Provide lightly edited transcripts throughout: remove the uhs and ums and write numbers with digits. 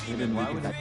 He didn't make it back.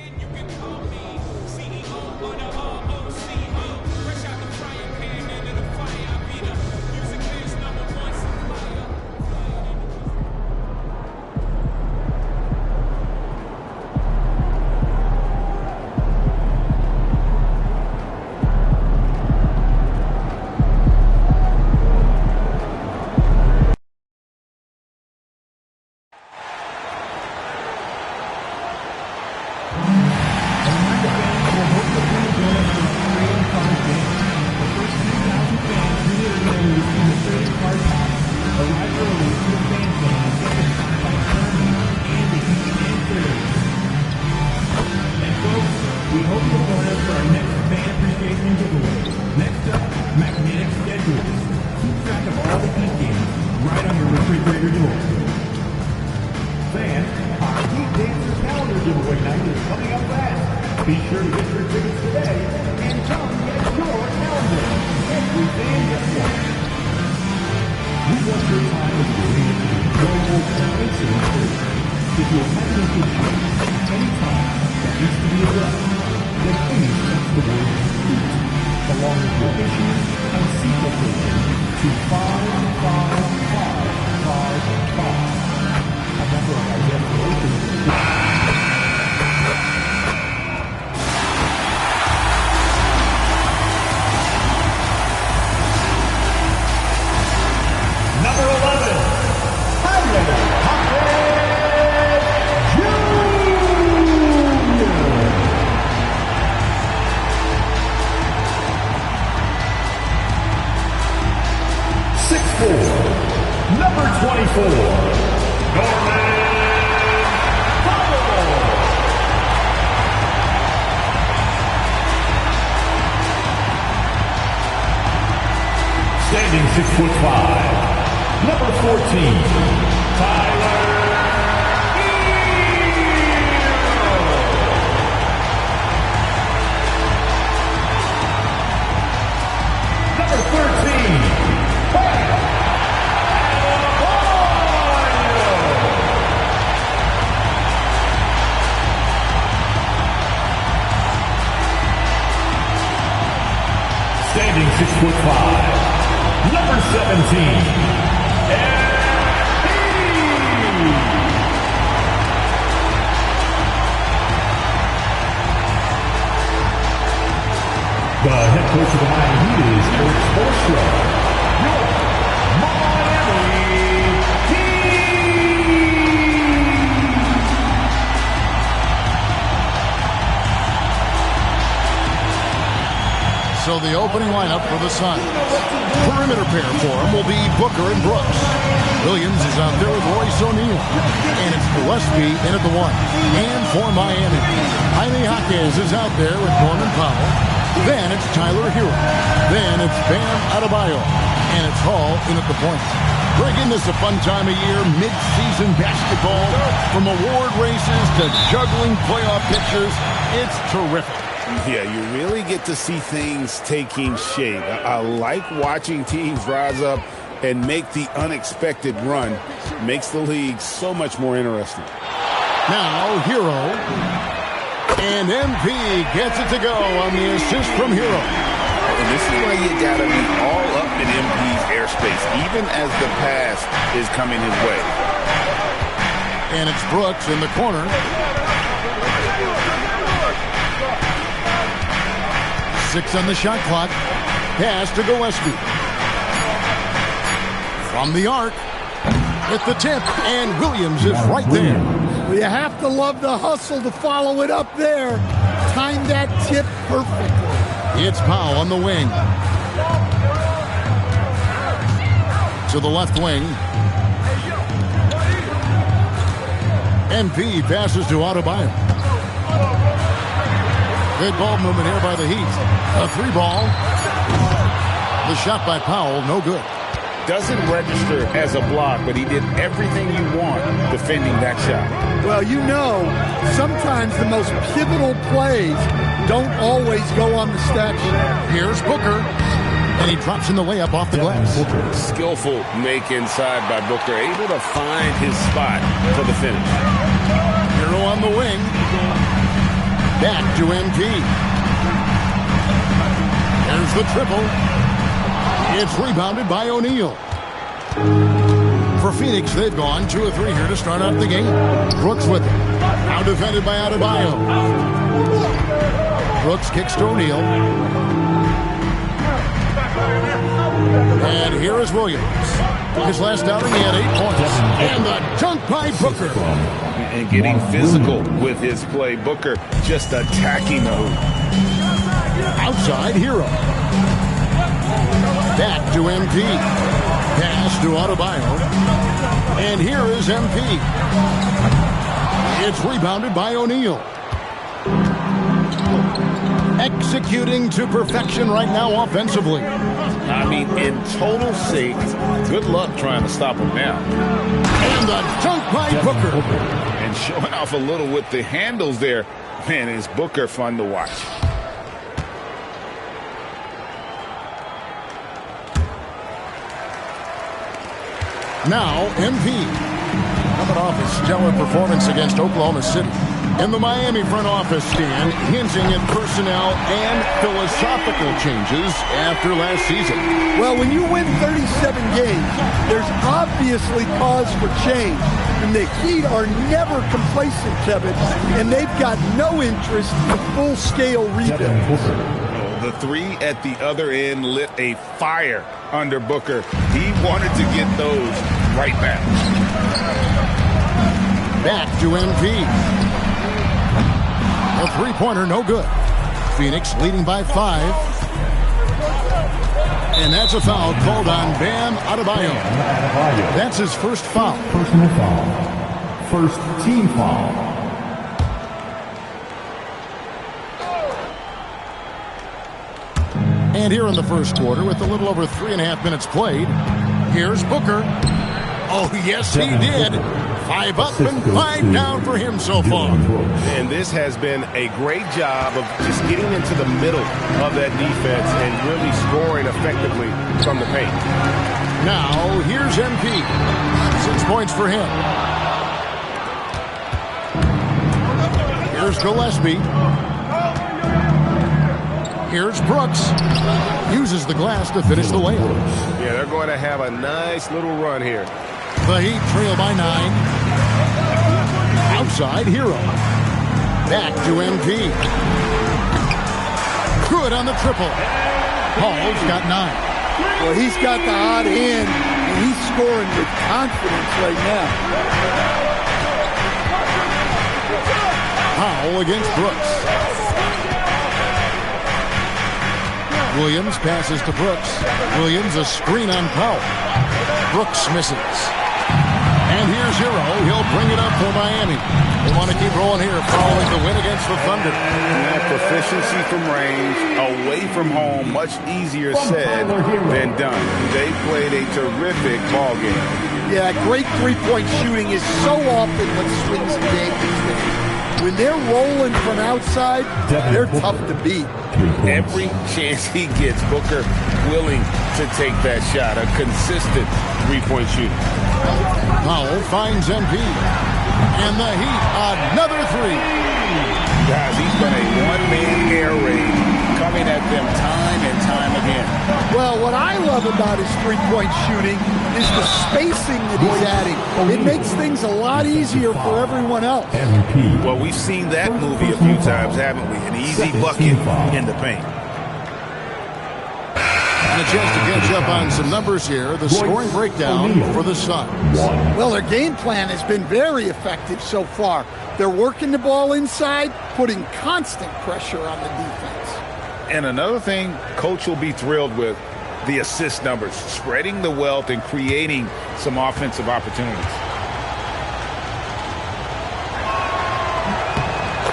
We hope you'll join us for our next fan appreciation giveaway. Next up, magnetic schedules. Keep track of all the Heat games right on your refrigerator door. Fans, our Heat Dancer calendar giveaway night is coming up fast. Be sure to get your tickets today and come get your calendar. Every fan gets one. We want your time with the League global incident free. If you're having a issue anytime that needs to be addressed, then please text the word HEAT along with your issue and seat location to 55555. A number of identifications. Number 11, Tyler Hopkins Jr. 6'4", number 24, Norman Powell. Standing 6'5", number 14, Tyler Hero. Number 13, Bam Adebayo. Standing 6'5", number 17, the head coach of the Miami Heat is Eric Spoelstra. Your Miami Heat. So the opening lineup for the Suns. Perimeter pair for him will be Booker and Brooks. Williams is out there with Royce O'Neal. And it's Gillespie in at the 1. And for Miami, Jaime Jaquez is out there with Norman Powell. Then it's Tyler Hero. Then it's Bam Adebayo. And it's Hall in at the point. Greg, isn't this a fun time of year? Mid-season basketball. From award races to juggling playoff pictures. It's terrific. Yeah, you really get to see things taking shape. I like watching teams rise up and make the unexpected run. Makes the league so much more interesting. Now, Hero. And MP gets it to go on the assist from Hero. And this is why you got to be all up in MP's airspace, even as the pass is coming his way. And it's Brooks in the corner. Six on the shot clock. Pass to Gillespie. From the arc. At the tip. And Williams is right there. Well, you have to love the hustle to follow it up there. Timed that tip perfectly. It's Powell on the wing. To the left wing. MP passes to Adebayo. Good ball movement here by the Heat. A 3-ball. The shot by Powell, no good. Doesn't register as a block, but he did everything you want defending that shot. Well, you know, sometimes the most pivotal plays don't always go on the stat sheet. Here's Booker. And he drops in the layup off the glass. Skillful make inside by Booker, able to find his spot for the finish. Hero on the wing. Back to MP. There's the triple. It's rebounded by O'Neal. For Phoenix, they've gone 2 of 3 here to start out the game. Brooks with it. Now defended by Adebayo. Brooks kicks to O'Neal. And here is Williams. His last outing, he had 8 points. And the dunk by Booker. And getting physical with his play. Booker just attacking the hoop. Outside, Hero. Back to MP. Pass to Adebayo. And here is MP. It's rebounded by O'Neal. Executing to perfection right now offensively. I mean, in total sync. Good luck trying to stop him now. And the dunk by Booker. And showing off a little with the handles there. Man, is Booker fun to watch. Now, MP. Coming off a stellar performance against Oklahoma City. In the Miami front office stand, hinting at personnel and philosophical changes after last season. Well, when you win 37 games, there's obviously cause for change. And the Heat are never complacent, Kevin, and they've got no interest in full-scale rebuild. The 3 at the other end lit a fire under Booker. He wanted to get those right back. Back to MP. A 3-pointer, no good. Phoenix leading by 5. And that's a foul called on Bam Adebayo. That's his first foul. Personal foul. First team foul. And here in the first quarter, with a little over 3.5 minutes played, here's Booker. Oh, yes, he did. 5 up and 5 down for him so far. And this has been a great job of just getting into the middle of that defense and really scoring effectively from the paint. Now, here's MP. 6 points for him. Here's Gillespie. Here's Brooks. Uses the glass to finish the layup. Yeah, they're going to have a nice little run here. The Heat trail by 9. Outside, Hero. Back to MP. Good on the triple. Paul's got 9. Well, he's got the hot hand, and he's scoring with confidence right now. Powell against Brooks. Williams passes to Brooks. Williams a screen on Powell. Brooks misses. And here's Hero. He'll bring it up for Miami. They want to keep rolling here following the win against the Thunder. And that proficiency from range, away from home, much easier said than done. They played a terrific ball game. Yeah, great three-point shooting is so often what swings the game these days. When they're rolling from outside, they're tough to beat. Every chance he gets, Booker willing to take that shot. A consistent three-point shooter. Powell finds MP. And the Heat, another 3. Guys, he's been a one-man air raid coming at them time and time again. Well, what I love about his three-point shooting is the spacing that he's adding. It makes things a lot easier for everyone else. Well, we've seen that movie a few times, haven't we? An easy bucket in the paint. And a chance to catch up on some numbers here. The scoring breakdown for the Suns. Well, their game plan has been very effective so far. They're working the ball inside, putting constant pressure on the defense. And another thing Coach will be thrilled with, the assist numbers, spreading the wealth and creating some offensive opportunities.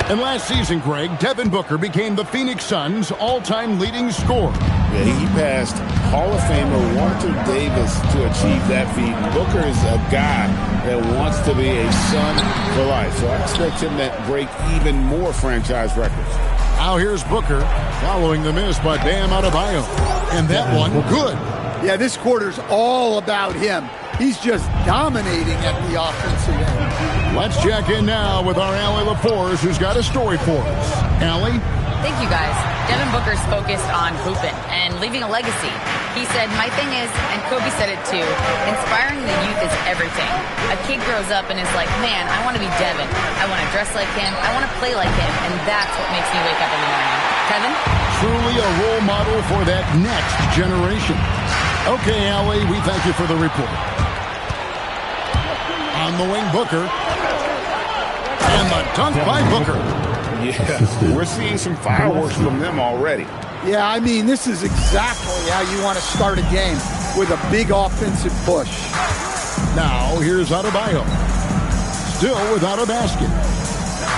And last season, Greg, Devin Booker became the Phoenix Suns' all-time leading scorer. Yeah, he passed Hall of Famer Walter Davis to achieve that feat. Booker is a guy that wants to be a Sun for life, so I expect him to break even more franchise records. Now here's Booker following the miss by Bam Adebayo. And that one, good. Yeah, this quarter's all about him. He's just dominating at the offensive end. Let's check in now with our Allie LaForce, who's got a story for us. Allie? Thank you, guys. Devin Booker's focused on hooping and leaving a legacy. He said, my thing is, and Kobe said it too, inspiring the youth is everything. A kid grows up and is like, man, I want to be Devin. I want to dress like him. I want to play like him. And that's what makes me wake up in the morning. Kevin? Truly a role model for that next generation. Okay, Allie, we thank you for the report. On the wing, Booker. And the dunk by Booker. Yeah, we're seeing some fireworks from them already. Yeah, I mean, this is exactly how you want to start a game, with a big offensive push. Now, here's Adebayo. Still without a basket.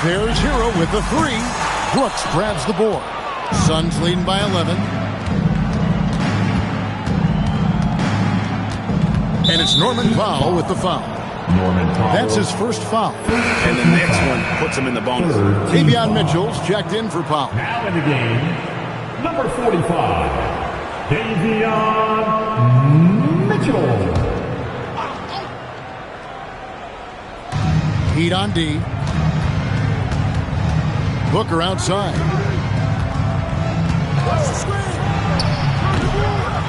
There's Hero with the three. Brooks grabs the board. Suns leading by 11. And it's Norman Powell with the foul. That's his first foul. And the next one puts him in the bonus. Davion Mitchell's checked in for Powell. Now in the game, number 45, Davion Mitchell. Heat on D. Booker outside.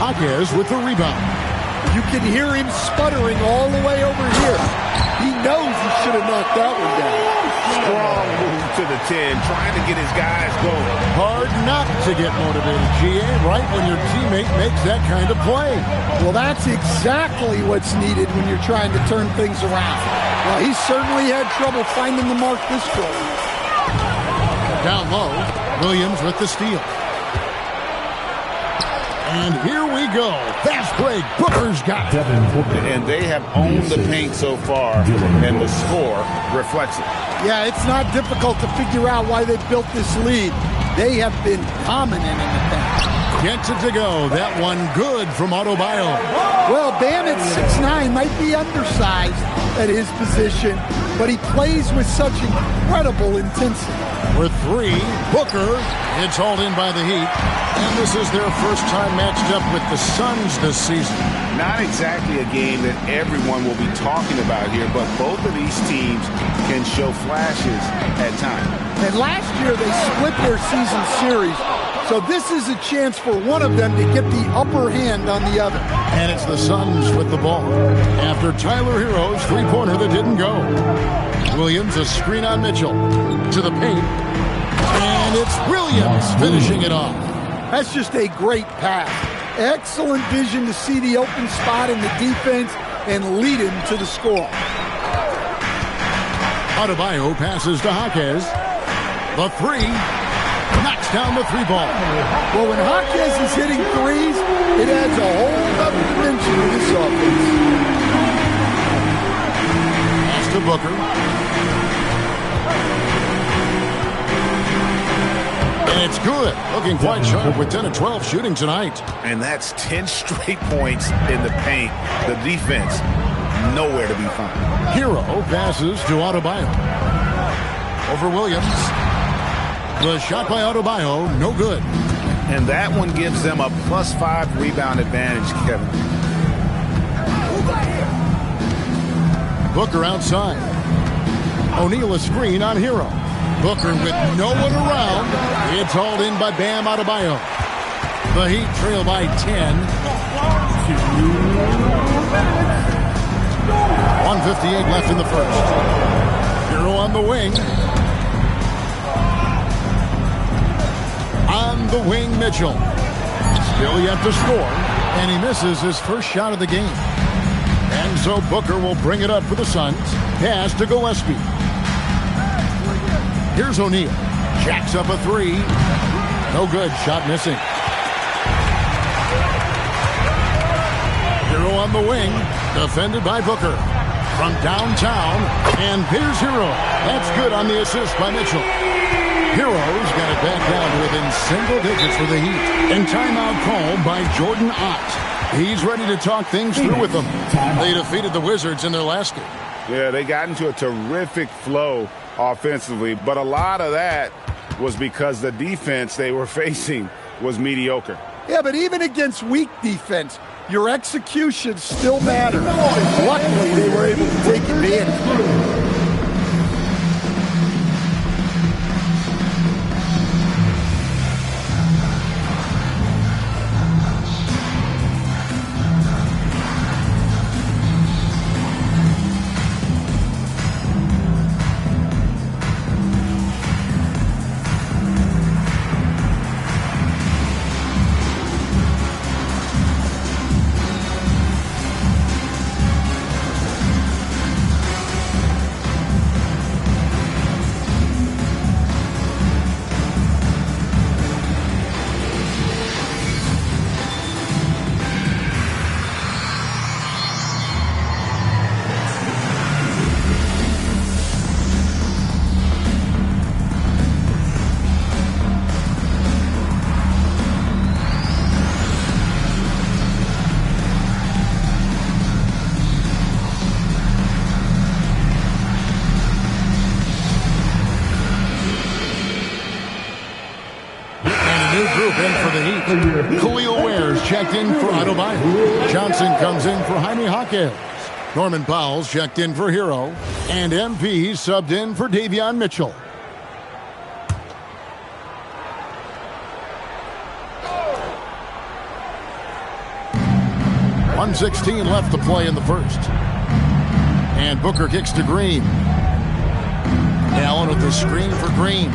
Jaquez with the rebound. You can hear him sputtering all the way over here. He knows he should have knocked that one down. Strong move to the 10, trying to get his guys going. Hard not to get motivated, GA, right when your teammate makes that kind of play. Well, that's exactly what's needed when you're trying to turn things around. Well, he certainly had trouble finding the mark this quarter. Down low, Williams with the steal. And here we go. Fast break. Booker's got it. And they have owned the paint so far, and the score reflects it. Yeah, it's not difficult to figure out why they built this lead. They have been dominant in the paint. Gets it to go. That one good from Adebayo. Well, Bam at 6'9" might be undersized at his position, but he plays with such incredible intensity. For three, Booker. It's hauled in by the Heat. And this is their first time matched up with the Suns this season. Not exactly a game that everyone will be talking about here, but both of these teams can show flashes at times. And last year they split their season series, so this is a chance for one of them to get the upper hand on the other. And it's the Suns with the ball. After Tyler Hero's three-pointer that didn't go. Williams, a screen on Mitchell. To the paint. And it's Williams finishing it off. That's just a great pass. Excellent vision to see the open spot in the defense and lead him to the score. Adebayo passes to Jaquez. The three. Knocks down the three ball. Well, when Jaquez is hitting threes, it adds a whole other dimension to this offense. Pass to Booker. And it's good. Looking quite sharp with 10 of 12 shooting tonight. And that's 10 straight points in the paint. The defense, nowhere to be found. Hero passes to Adebayo. Over Williams. The shot by Adebayo, no good. And that one gives them a +5 rebound advantage, Kevin. Booker outside. O'Neal a screen on Hero. Booker with no one around. It's hauled in by Bam Adebayo. The Heat trail by 10. 1:58 left in the first. Hero on the wing. On the wing, Mitchell. Still yet to score. And he misses his first shot of the game. And so Booker will bring it up for the Suns. Pass to Gillespie. Here's O'Neal. Jacks up a three. No good. Shot missing. Hero on the wing. Defended by Booker. From downtown. And here's Hero. That's good on the assist by Mitchell. Hero's got it back down to within single digits for the Heat. And timeout called by Jordan Ott. He's ready to talk things through with them. They defeated the Wizards in their last game. Yeah, they got into a terrific flow offensively, but a lot of that was because the defense they were facing was mediocre. Yeah, but even against weak defense, your execution still matters. Luckily, they were able to take advantage. Khalil Ware's checked in for Adebayo. Johnson comes in for Jaime Jaquez. Norman Powell's checked in for Hero. And MP subbed in for Davion Mitchell. .116 left to play in the first. And Booker kicks to Green. Allen with the screen for Green.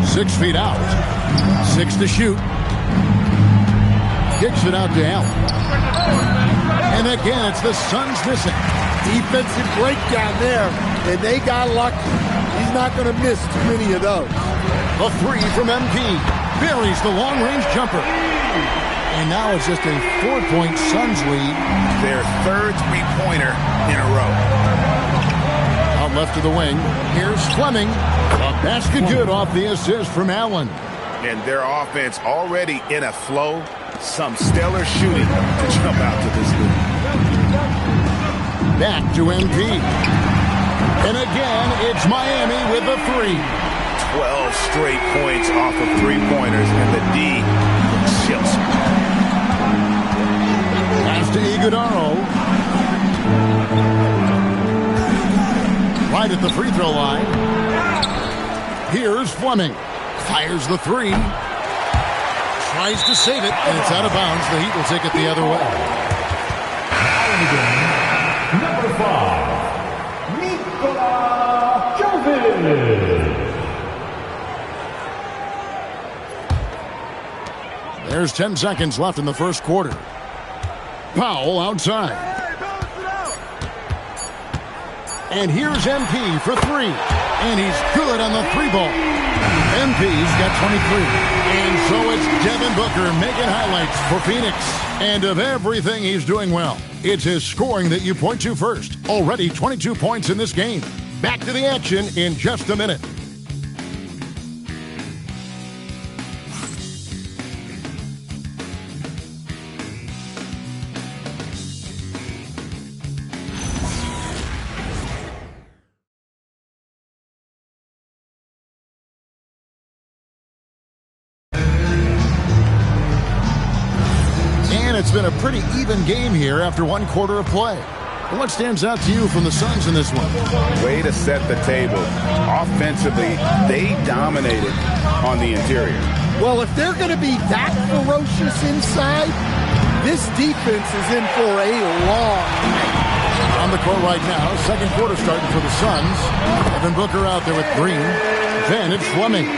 6 feet out. 6 to shoot. Kicks it out to Allen. And again, it's the Suns missing. Defensive breakdown there, and they got lucky. He's not going to miss too many of those. A 3 from MP. Buries the long-range jumper. And now it's just a 4-point Suns lead. Their third three-pointer in a row. Out left to the wing. Here's Fleming. A basket good off the assist from Allen. And their offense already in a flow. Some stellar shooting to jump out to this lead. Back to MP. And again, it's Miami with a 3. 12 straight points off of three-pointers, and the D chills. Pass to Iguodaro. Right at the free throw line. Here's Fleming. Fires the 3. Tries to save it, and it's out of bounds. The Heat will take it the other way. Number 5, Nikola Jovic. There's 10 seconds left in the first quarter. Powell outside. And here's MP for 3. And he's good on the 3 ball. MP's got 23. And so it's Devin Booker making highlights for Phoenix. And of everything he's doing well, it's his scoring that you point to first. Already 22 points in this game. Back to the action in just a minute. It's been a pretty even game here after one quarter of play. What stands out to you from the Suns in this one? Way to set the table. Offensively, they dominated on the interior. Well, if they're going to be that ferocious inside, this defense is in for a long night. On the court right now, second quarter starting for the Suns. Devin Booker out there with Green. Then it's Fleming.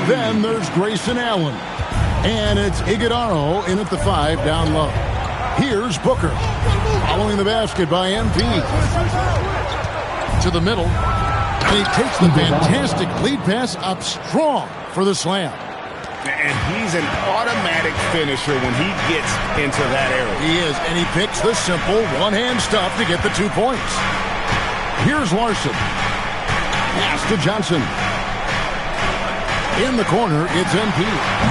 Then there's Grayson Allen. And it's Iguodaro in at the 5 down low. Here's Booker. Following the basket by MP. To the middle. And he takes the fantastic lead pass up strong for the slam. And he's an automatic finisher when he gets into that area. He is, and he picks the simple one-hand stuff to get the 2 points. Here's Larson. Pass to Johnson. In the corner, it's MP.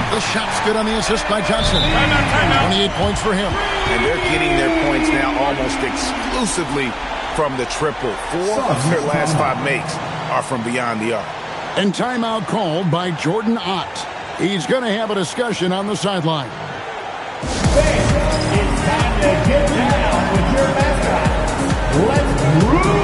The shot's good on the assist by Johnson. 28 points for him. And they're getting their points now almost exclusively from the triple. 4 of their last 5 makes are from beyond the arc. And timeout called by Jordan Ott. He's going to have a discussion on the sideline. It's time to get down with your mascot. Let's groove!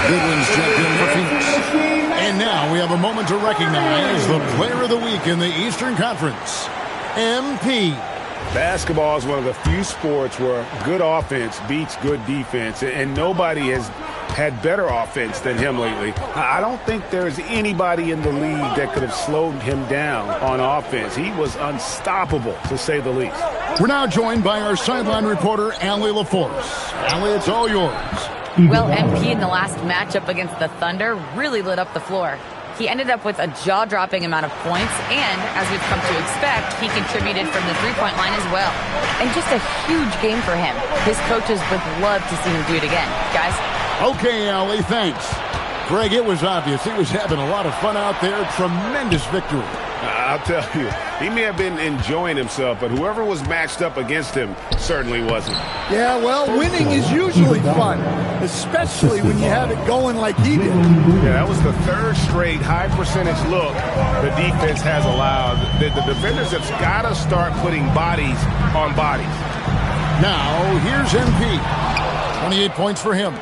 Goodwin's checked in for Phoenix. And now we have a moment to recognize the Player of the Week in the Eastern Conference, MP. Basketball is one of the few sports where good offense beats good defense, and nobody has had better offense than him lately. I don't think there's anybody in the league that could have slowed him down on offense. He was unstoppable, to say the least. We're now joined by our sideline reporter, Allie LaForce. Allie, it's all yours. Well, MP in the last matchup against the Thunder really lit up the floor. He ended up with a jaw-dropping amount of points, and as we've come to expect, he contributed from the three-point line as well. And just a huge game for him. His coaches would love to see him do it again. Guys? Okay, Allie, thanks. Greg, it was obvious. He was having a lot of fun out there. Tremendous victory. I'll tell you, he may have been enjoying himself, but whoever was matched up against him certainly wasn't. Yeah, well, winning is usually fun, especially when you have it going like he did. Yeah, that was the third straight high-percentage look the defense has allowed. The defenders have got to start putting bodies on bodies. Now, here's MP. 28 points for him.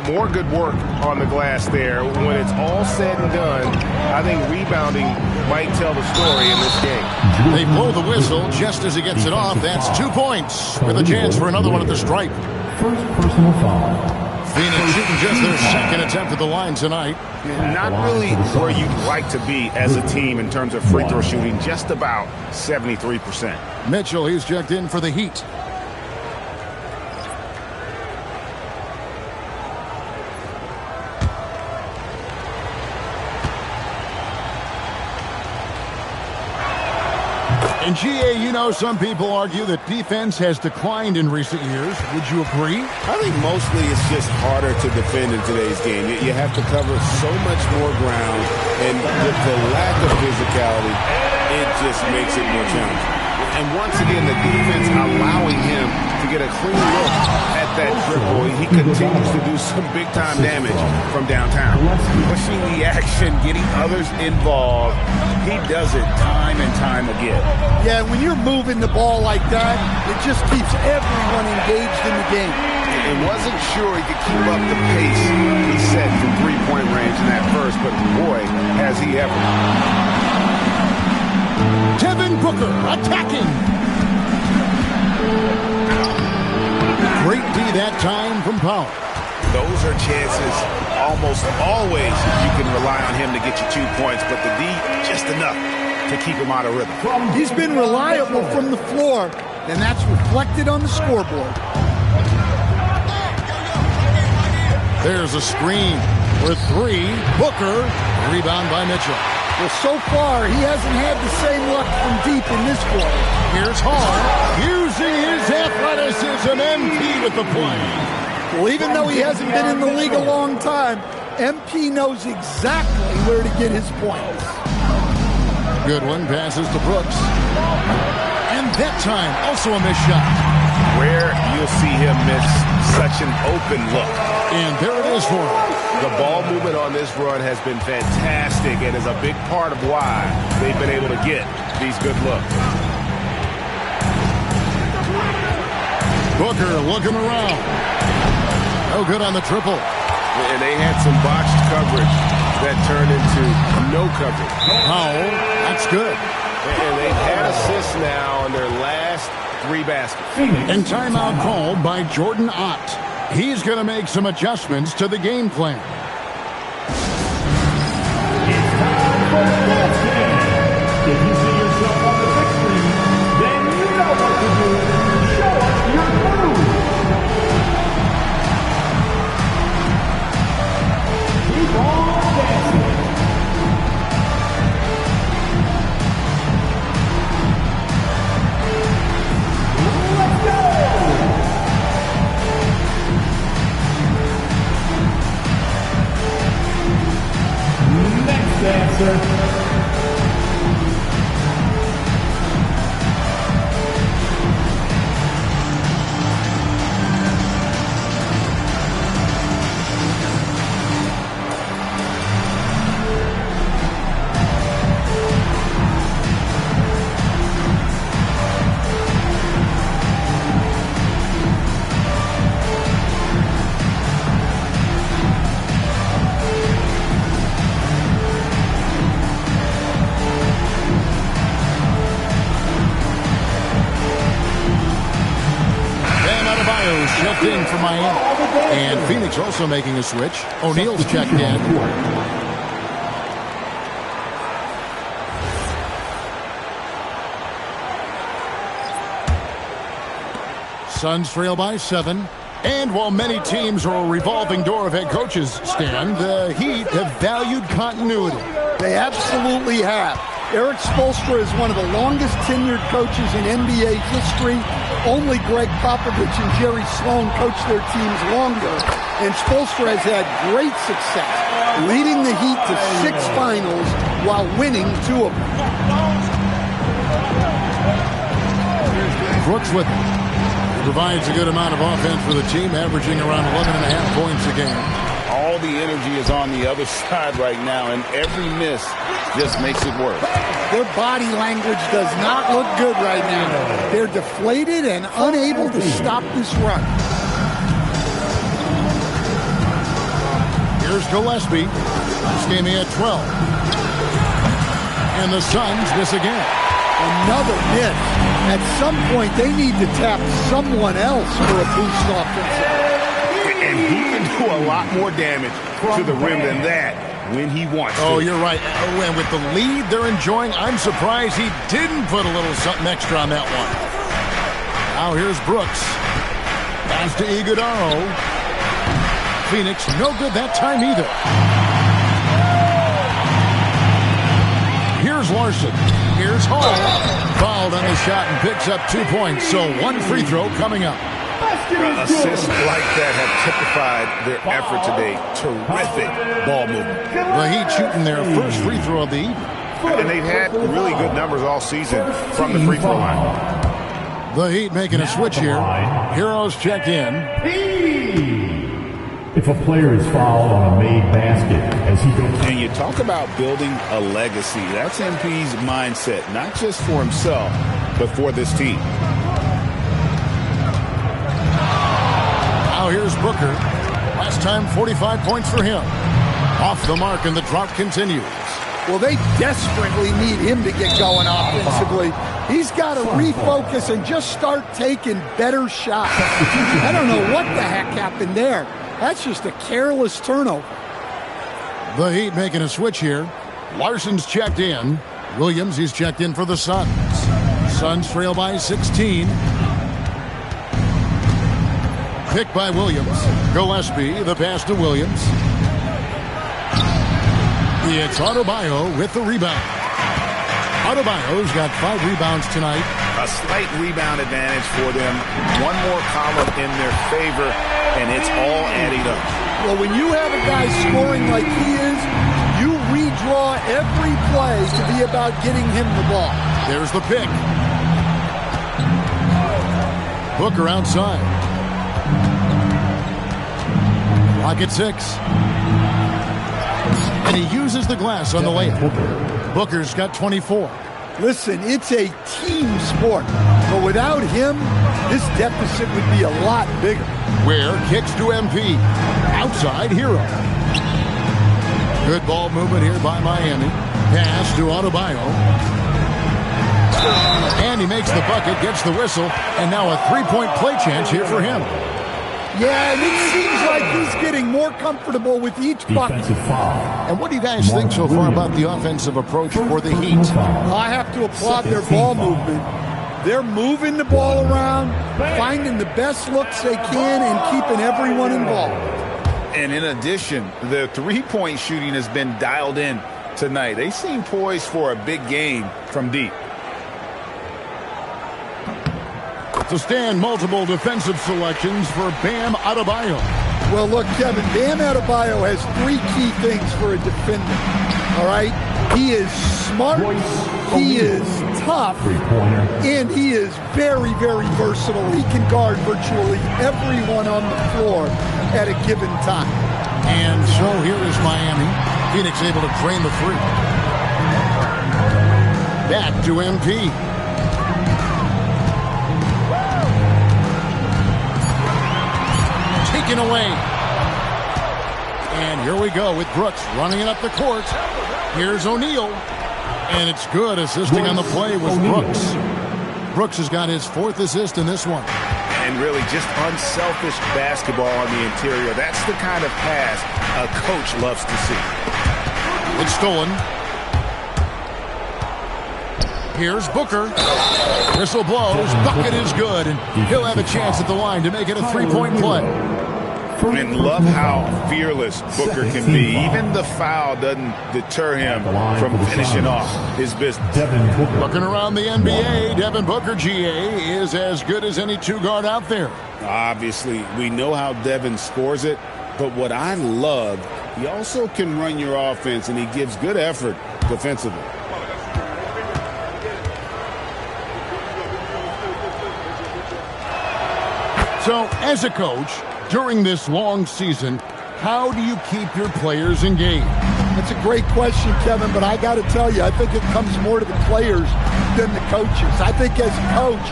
More good work on the glass there. When it's all said and done, I think rebounding might tell the story in this game. They blow the whistle just as he gets it off. That's 2 points with a chance for another one at the stripe. First personal foul. Phoenix shooting just their second attempt at the line tonight. Not really where you'd like to be as a team in terms of free throw shooting, just about 73%. Mitchell, he's checked in for the Heat. And GA, you know, some people argue that defense has declined in recent years. Would you agree? I think mostly it's just harder to defend in today's game. You have to cover so much more ground, and with the lack of physicality, it just makes it more challenging. And once again, the defense allowing him to get a clean look at that triple. He continues to do some big-time damage from downtown. Pushing the action, getting others involved. He does it time and time again. Yeah, when you're moving the ball like that, it just keeps everyone engaged in the game. And wasn't sure he could keep up the pace he set from three-point range in that first, but boy, has he ever. Devin Booker attacking. Great D that time from Powell. Those are chances almost always you can rely on him to get you 2 points, but the D, just enough to keep him out of rhythm. He's been reliable from the floor, and that's reflected on the scoreboard. There's a screen for three. Booker, rebound by Mitchell. Well, so far, he hasn't had the same luck from deep in this quarter. Here's Hall, using his athleticism. MP with the play. Well, even though he hasn't been in the league a long time, MP knows exactly where to get his points. Goodwin passes to Brooks. And that time, also a missed shot. Rare you'll see him miss such an open look. And there it is for him. The ball movement on this run has been fantastic and is a big part of why they've been able to get these good looks. Booker looking around. No good on the triple. And they had some botched coverage that turned into no coverage. Powell, that's good. And they've had assists now on their last 3 baskets. And timeout called by Jordan Ott. He's going to make some adjustments to the game plan. It's time for basket. If you see yourself on the big screen, then you know what to do. Show us your move. Keep on dancing. Let's go. Next dancer. Checked in for Miami. And Phoenix also making a switch. O'Neal's checked in. Suns trail by 7. And while many teams are a revolving door of head coaches, Stan, the Heat have valued continuity. They absolutely have. Eric Spoelstra is one of the longest tenured coaches in NBA history. Only Greg Popovich and Jerry Sloan coached their teams longer, and Spoelstra has had great success, leading the Heat to 6 finals while winning 2 of them. Brooks with it. He provides a good amount of offense for the team, averaging around 11.5 points a game. All the energy is on the other side right now, and every miss just makes it work. Their body language does not look good right now. They're deflated and unable to stop this run. Here's Gillespie. This game he had 12. And the Suns miss again. Another miss. At some point, they need to tap someone else for a boost offensively. And he can do a lot more damage to the rim than that when he wants to. Oh, you're right. And with the lead they're enjoying, I'm surprised he didn't put a little something extra on that one. Now here's Brooks. Pass to Iguodala. Phoenix, no good that time either. Here's Larson. Here's Hall. Fouled on the shot and picks up 2 points. So 1 free throw coming up. Assists like that have typified their effort today. Terrific ball movement. The Heat shooting their first free throw of the evening. And they've had really good numbers all season from the free throw line. The Heat making a switch here. Heroes check in. If a player is fouled on a made basket as he goes. And you talk about building a legacy. That's MP's mindset, not just for himself, but for this team. Now here's Booker. Last time 45 points for him. Off the mark and the drought continues. Well, they desperately need him to get going offensively. He's got to refocus and just start taking better shots. I don't know what the heck happened there. That's just a careless turnover. The Heat making a switch here. Larson's checked in. Williams, he's checked in for the Suns. Suns trail by 16. Picked by Williams. Gillespie, the pass to Williams. It's Adebayo with the rebound. Adebayo's got 5 rebounds tonight. A slight rebound advantage for them. One more column in their favor, and it's all adding up. Well, when you have a guy scoring like he is, you redraw every play to be about getting him the ball. There's the pick. Booker outside. Clock at 6. And he uses the glass on the layup. Booker's got 24. Listen, it's a team sport, but without him, this deficit would be a lot bigger. Ware kicks to MP. Outside, Hero. Good ball movement here by Miami. Pass to Adebayo. And he makes the bucket, gets the whistle, and now a three-point play chance here for him. Yeah, and it seems like he's getting more comfortable with each bucket. And what do you guys think so far about the offensive approach for the Heat? Well, I have to applaud their ball movement. They're moving the ball around, finding the best looks they can, and keeping everyone involved. And in addition, the three-point shooting has been dialed in tonight. They seem poised for a big game from deep. To stand multiple defensive selections for Bam Adebayo. Well, look, Kevin, Bam Adebayo has three key things for a defender, all right? He is smart, he is tough, and he is very, very versatile. He can guard virtually everyone on the floor at a given time. And so here is Miami. Phoenix able to drain the three. Back to MP. Taken away. And here we go with Brooks running it up the court. Here's O'Neal. And it's good. Assisting on the play was Brooks. Brooks has got his fourth assist in this one. And really just unselfish basketball on the interior. That's the kind of pass a coach loves to see. It's stolen. Here's Booker. Whistle blows. Bucket is good. And he'll have a chance at the line to make it a three-point play. And love how fearless Booker can be. Even the foul doesn't deter him from finishing off his business. Looking around the NBA, Devin Booker, GA, is as good as any two-guard out there. Obviously, we know how Devin scores it, but what I love, he also can run your offense, and he gives good effort defensively. So, as a coach, during this long season, how do you keep your players engaged? That's a great question, Kevin, but I got to tell you, I think it comes more to the players than the coaches. I think as a coach,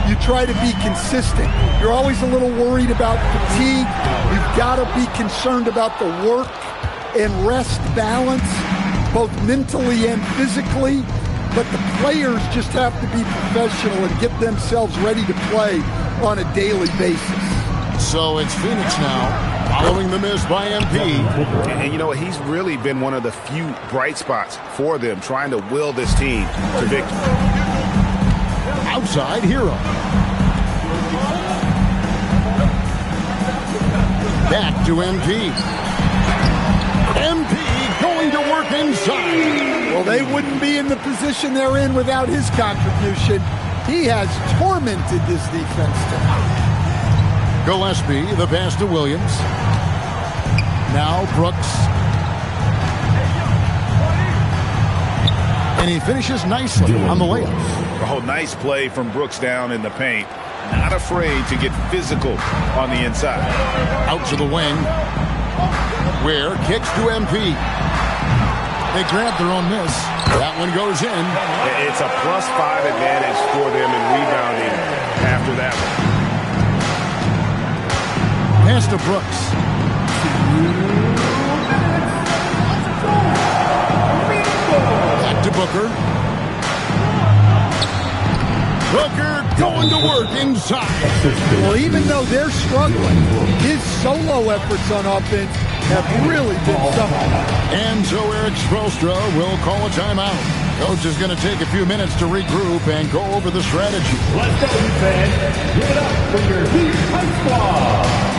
you try to be consistent. You're always a little worried about fatigue. You've got to be concerned about the work and rest balance, both mentally and physically. But the players just have to be professional and get themselves ready to play on a daily basis. So it's Phoenix now, following the miss by MP. And you know what? He's really been one of the few bright spots for them, trying to will this team to victory. Outside Hero. Back to MP. MP going to work inside. Well, they wouldn't be in the position they're in without his contribution. He has tormented this defense tonight. Gillespie, the pass to Williams. Now Brooks. And he finishes nicely on the layup. Oh, nice play from Brooks down in the paint. Not afraid to get physical on the inside. Out to the wing. Ware kicks to MP. They grab their own miss. That one goes in. It's a +5 advantage for them in rebounding after that one. Pass to Brooks. Back to Booker. Booker going to work inside. Well, even though they're struggling, his solo efforts on offense have really been something. And so Eric Spoelstra will call a timeout. Coach is going to take a few minutes to regroup and go over the strategy. Let's go, fans. Give it up for your Heat High Squad.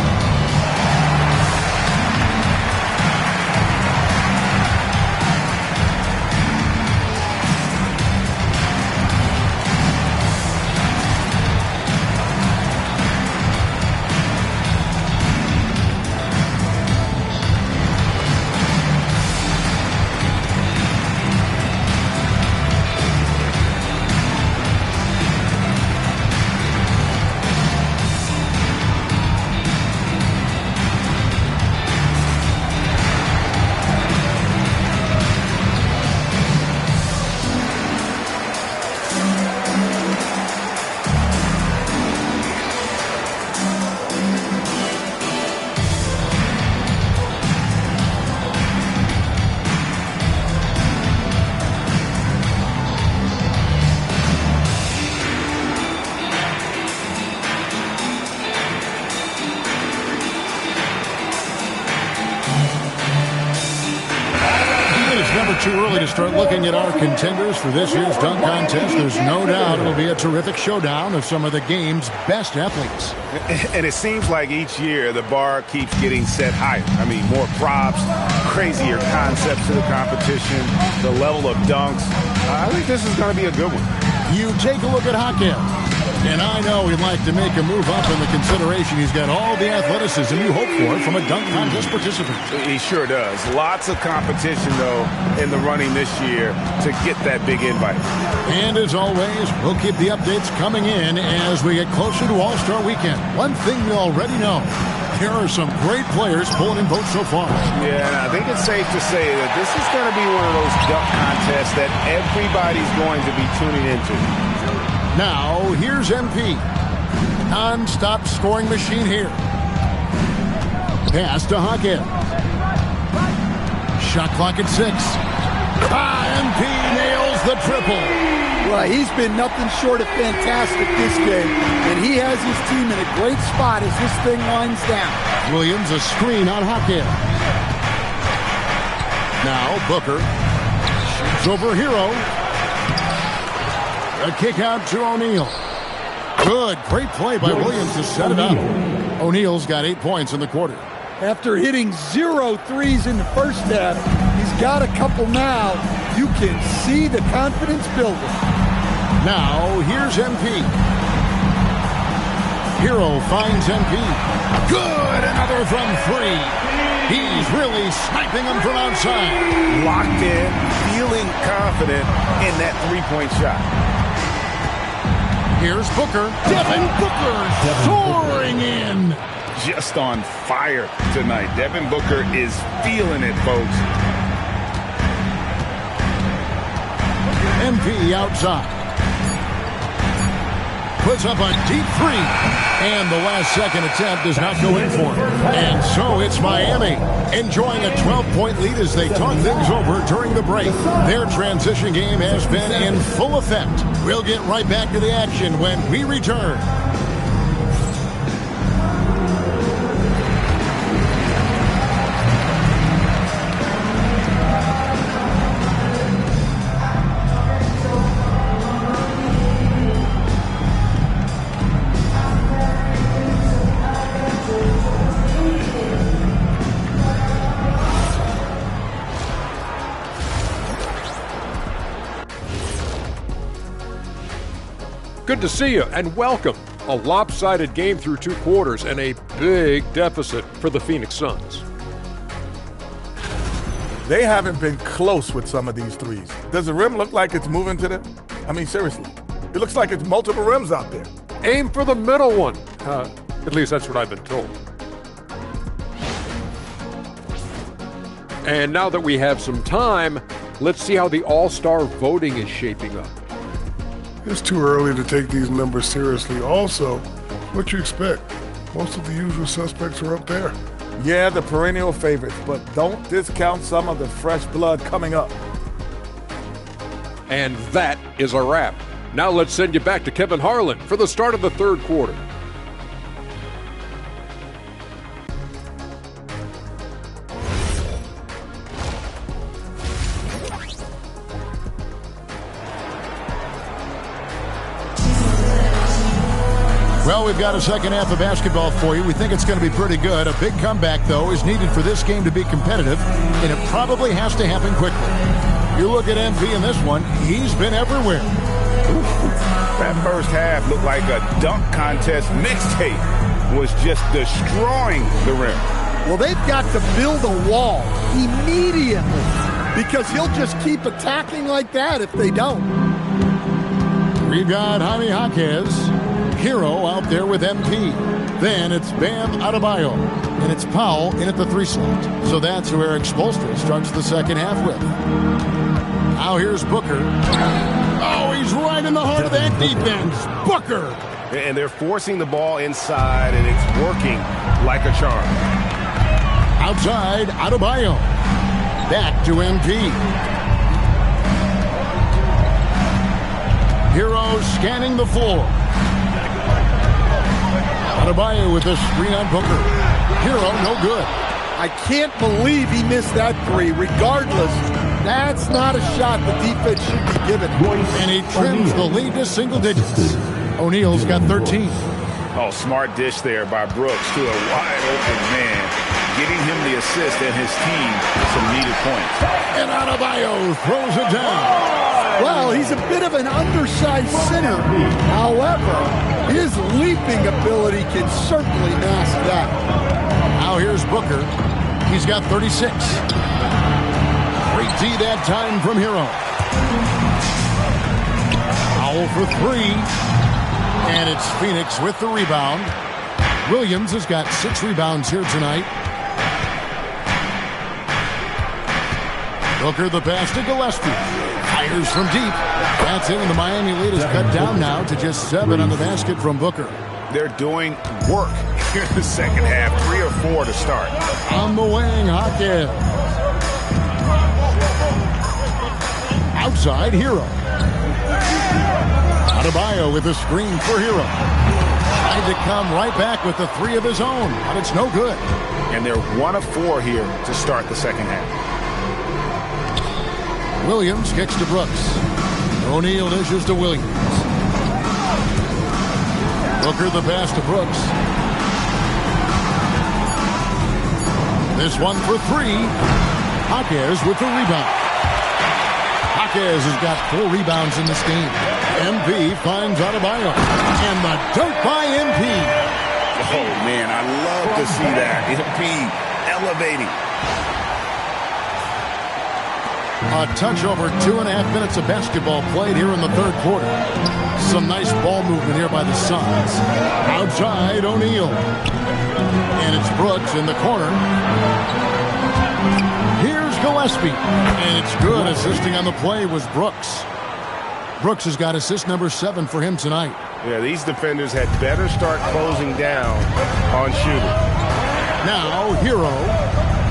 too early to start looking at our contenders for this year's dunk contest. There's no doubt it'll be a terrific showdown of some of the game's best athletes. And it seems like each year the bar keeps getting set higher. I mean, more props, crazier concepts to the competition, the level of dunks. I think this is going to be a good one. You take a look at Hakeem. And I know he'd like to make a move up in the consideration. He's got all the athleticism you hope for from a dunk contest participant. He sure does. Lots of competition, though, in the running this year to get that big invite. And as always, we'll keep the updates coming in as we get closer to All-Star Weekend. One thing we already know, there are some great players pulling in votes so far. Yeah, and I think it's safe to say that this is going to be one of those dunk contests that everybody's going to be tuning into. Now, here's MP. Non-stop scoring machine here. Pass to Hakeem. Shot clock at 6. MP nails the triple. Well, he's been nothing short of fantastic this game, and he has his team in a great spot as this thing winds down. Williams a screen on Hakeem. Now Booker shoots over Hero. A kick out to O'Neal. Good, great play by Williams to set it up. O'Neal's got 8 points in the quarter. After hitting 0 threes in the first half, he's got a couple now. You can see the confidence building. Now, here's MP. Hero finds MP. Good, another from 3. He's really sniping them from outside. Locked in, feeling confident in that three-point shot. Here's Booker. Devin Booker soaring in. Just on fire tonight. Devin Booker is feeling it, folks. MP outside. Puts up a deep 3. And the last second attempt does not go in for him. And so it's Miami enjoying a 12-point lead as they talk things over during the break. Their transition game has been in full effect. We'll get right back to the action when we return. Good to see you and welcome. A lopsided game through 2 quarters and a big deficit for the Phoenix Suns. They haven't been close with some of these threes. Does the rim look like it's moving to them? I mean, seriously. It looks like it's multiple rims out there. Aim for the middle one. At least that's what I've been told. And now that we have some time, let's see how the All-Star voting is shaping up. It's too early to take these numbers seriously. Also, what you expect? Most of the usual suspects are up there. Yeah, the perennial favorites, but don't discount some of the fresh blood coming up. And that is a wrap. Now let's send you back to Kevin Harlan for the start of the 3rd quarter. Well, we've got a second half of basketball for you. We think it's going to be pretty good. A big comeback, though, is needed for this game to be competitive, and it probably has to happen quickly. You look at MP in this one, he's been everywhere. That first half looked like a dunk contest mixtape. Was just destroying the rim. Well, they've got to build a wall immediately because he'll just keep attacking like that if they don't. We've got Jaime Jaquez. Hero out there with MP. Then it's Bam Adebayo. And it's Powell in at the 3 slot. So that's who Eric Spoelstra starts the second half with. Now here's Booker. Oh, he's right in the heart of that defense. Booker. And they're forcing the ball inside, and it's working like a charm. Outside, Adebayo. Back to MP. Hero scanning the floor. Adebayo with the screen on Booker. Hero, no good. I can't believe he missed that 3. Regardless, That's not a shot the defense should be given. And he trims the lead to single digits. O'Neal's got 13. Oh, smart dish there by Brooks to a wide open man, getting him the assist and his team some needed points. And Adebayo throws it down. Well, he's a bit of an undersized center. However, his leaping ability can certainly mask that. Now here's Booker. He's got 36. Great D that time from Hero. Powell for three. And it's Phoenix with the rebound. Williams has got 6 rebounds here tonight. Booker the pass to Gillespie. Fires from deep. That's it, and the Miami lead is cut down now to just 7 on the basket from Booker. They're doing work here in the second half. 3 or 4 to start. On the wing, Hawkins. Outside, Hero. Adebayo with a screen for Hero. Tried to come right back with the 3 of his own, but it's no good. And they're 1 of 4 here to start the second half. Williams kicks to Brooks. O'Neal dishes to Williams. Booker the pass to Brooks. This one for 3. Hawkins with the rebound. Hawkins has got 4 rebounds in this game. MP finds Adebayo. And the dunk by MP. Oh, man, I love to see that. MP elevating. A touch over 2.5 minutes of basketball played here in the third quarter. Some nice ball movement here by the Suns. Outside, O'Neal. And it's Brooks in the corner. Here's Gillespie. And it's good. Assisting on the play was Brooks. Brooks has got assist number 7 for him tonight. Yeah, these defenders had better start closing down on shooting. Now, Hero.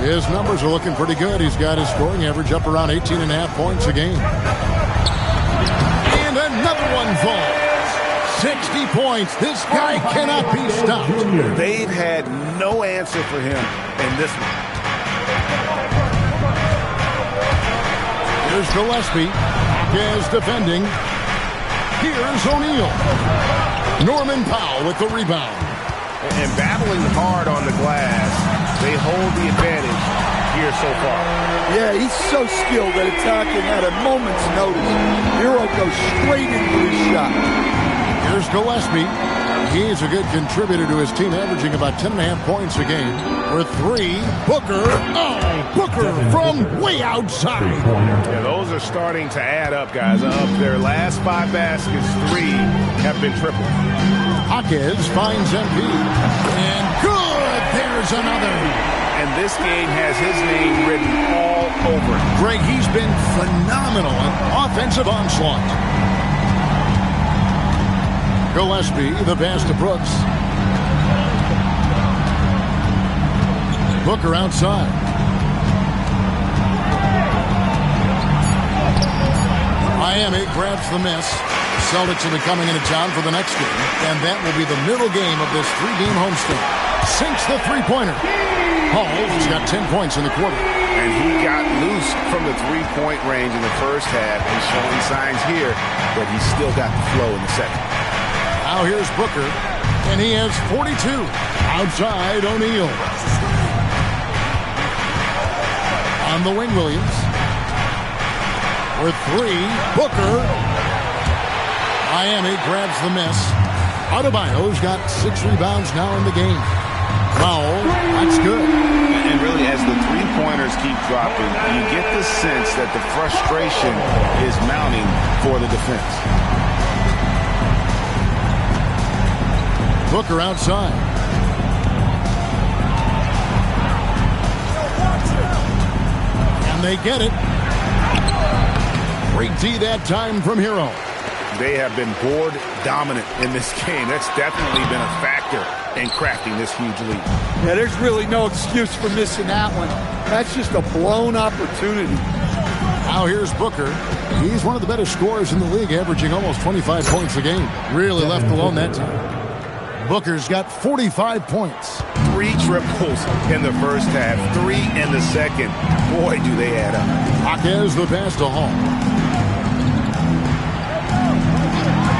His numbers are looking pretty good. He's got his scoring average up around 18.5 points a game. And another one falls. 60 points. This guy cannot be stopped. They've had no answer for him in this one. Here's Gillespie. Is defending. Here's O'Neal. Norman Powell with the rebound. And battling hard on the glass, they hold the advantage here so far. Yeah, he's so skilled at attacking at a moment's notice. Hero goes straight into his shot. Here's Gillespie. He's a good contributor to his team, averaging about 10.5 points a game. For 3, Booker. Oh, Booker from way outside. Yeah, those are starting to add up, guys. Of their last 5 baskets, 3 have been triple. Hawkins finds MP. And good! There's another. And this game has his name written all over it. Greg, he's been phenomenal in offensive onslaught. Gillespie, the pass to Brooks. Booker outside. Miami grabs the miss. Celtics will be coming into town for the next game, and that will be the middle game of this 3-game homestand. Sinks the three-pointer. Hall's got 10 points in the quarter. And he got loose from the three-point range in the first half and showing signs here that he's still got the flow in the second. Now here's Booker, and he has 42. Outside, O'Neal. On the wing, Williams. For 3, Booker. Miami grabs the miss. Adebayo's got 6 rebounds now in the game. Foul, that's good. And really, as the three-pointers keep dropping, you get the sense that the frustration is mounting for the defense. Booker outside. And they get it. Great D that time from Hero. They have been board dominant in this game. That's definitely been a factor in crafting this huge lead. Yeah, there's really no excuse for missing that one. That's just a blown opportunity. Now here's Booker. He's one of the better scorers in the league, averaging almost 25 points a game. Really left alone that time. Booker's got 45 points. 3 triples in the first half, 3 in the second. Boy, do they add up. Jaquez the pass to Hall.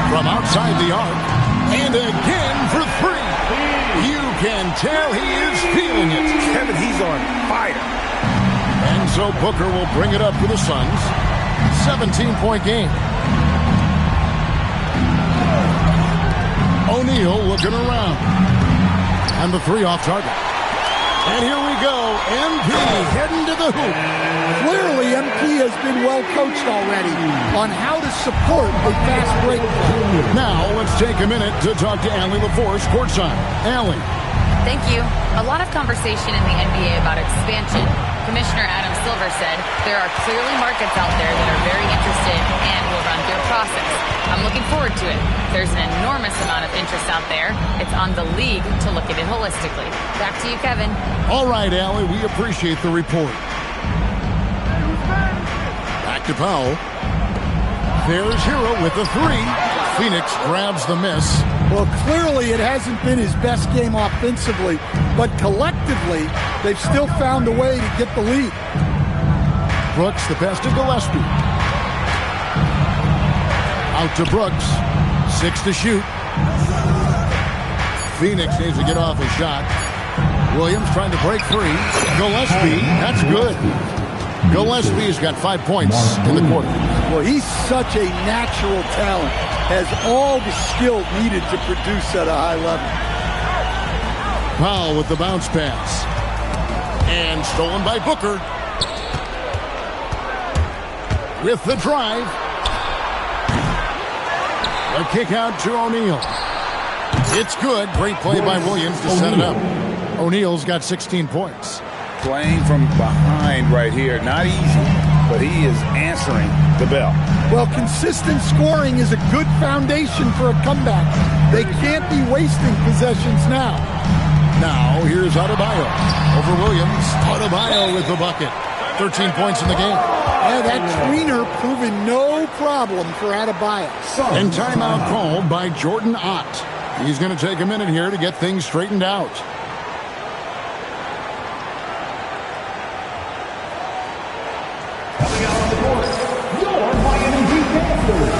From outside the arc, and again for 3. You can tell he is feeling it. Kevin, he's on fire. And so Booker will bring it up for the Suns. 17-point game. O'Neal looking around. And the 3 off target. And here we go. MP heading to the hoop. Clearly, MP has been well coached already on how to support a fast break play. Now, let's take a minute to talk to Allie LaForce courtside. Allie. Thank you. A lot of conversation in the NBA about expansion. Commissioner Adam Silver said there are clearly markets out there that are very interested and will run through a process. I'm looking forward to it. There's an enormous amount of interest out there. It's on the league to look at it holistically. Back to you, Kevin. All right, Allie, we appreciate the report. Back to Powell. There's Hero with the 3. Phoenix grabs the miss. Well, clearly it hasn't been his best game offensively, but collectively, they've still found a way to get the lead. Brooks, the pass to Gillespie. Out to Brooks. 6 to shoot. Phoenix needs to get off a shot. Williams trying to break free. Gillespie, that's good. Gillespie's got 5 points in the quarter. Well, he's such a natural talent. Has all the skill needed to produce at a high level. Powell with the bounce pass. And stolen by Booker. With the drive. A kick out to O'Neal. It's good. Great play by Williams to set it up. O'Neal's got 16 points. Playing from behind right here. Not easy, but he is answering the bell. Well, consistent scoring is a good foundation for a comeback. They can't be wasting possessions now. Now, here's Adebayo over Williams. Adebayo with the bucket. 13 points in the game. Yeah, that tweener proving no problem for Adebayo. And timeout called by Jordan Ott. He's going to take a minute here to get things straightened out. Coming out on the court, your Miami Heat Panthers.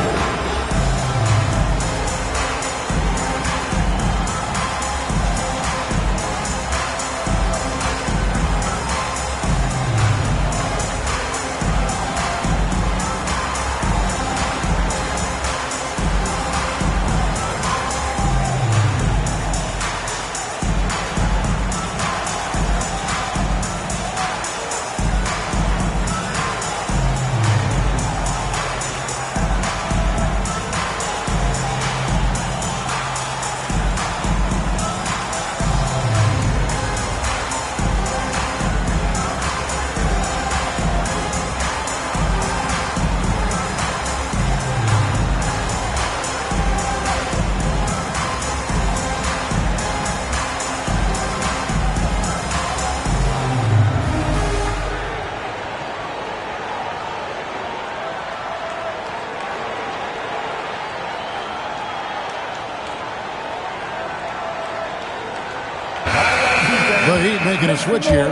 The Heat making a switch here.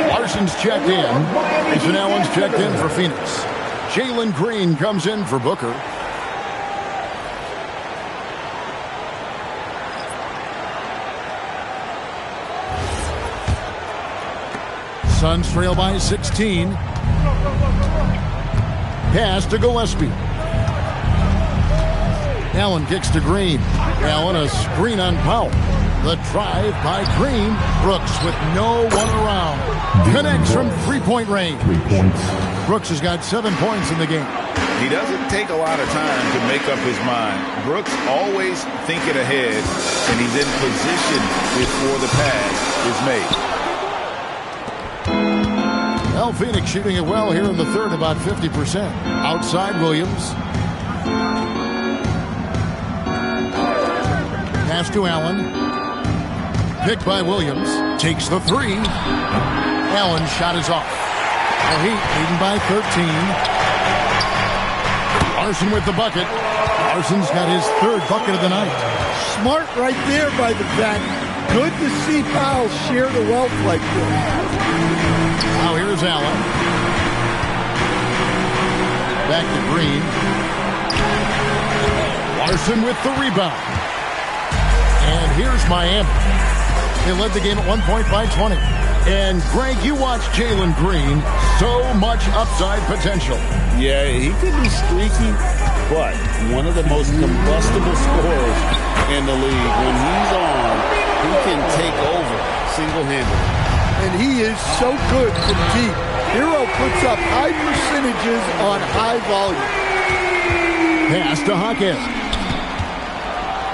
Larson's checked in. Grayson Allen's checked in for Phoenix. Jalen Green comes in for Booker. Suns trail by 16. Pass to Gillespie. Allen kicks to Green. Allen a screen on Powell. The drive by Green. Brooks with no one around. Connects from three-point range. 3 points. Brooks has got 7 points in the game. He doesn't take a lot of time to make up his mind. Brooks always thinking ahead, and he's in position before the pass is made. Well, Phoenix shooting it well here in the third, about 50%. Outside Williams. Pass to Allen. Picked by Williams. Takes the 3. Allen's shot is off. The Heat leading by 13. Larson with the bucket. Larson's got his 3rd bucket of the night. Smart right there by the vet. good to see Powell share the wealth like this. Now here's Allen. Back to Green. Larson with the rebound. And here's Miami. They led the game at 1 point by 20. And, Greg, you watch Jalen Green. So much upside potential. Yeah, he could be streaky, but one of the most combustible scorers in the league. When he's on, he can take over single-handedly. And he is so good from deep. Hero puts up high percentages on high volume. Pass to Hawkins.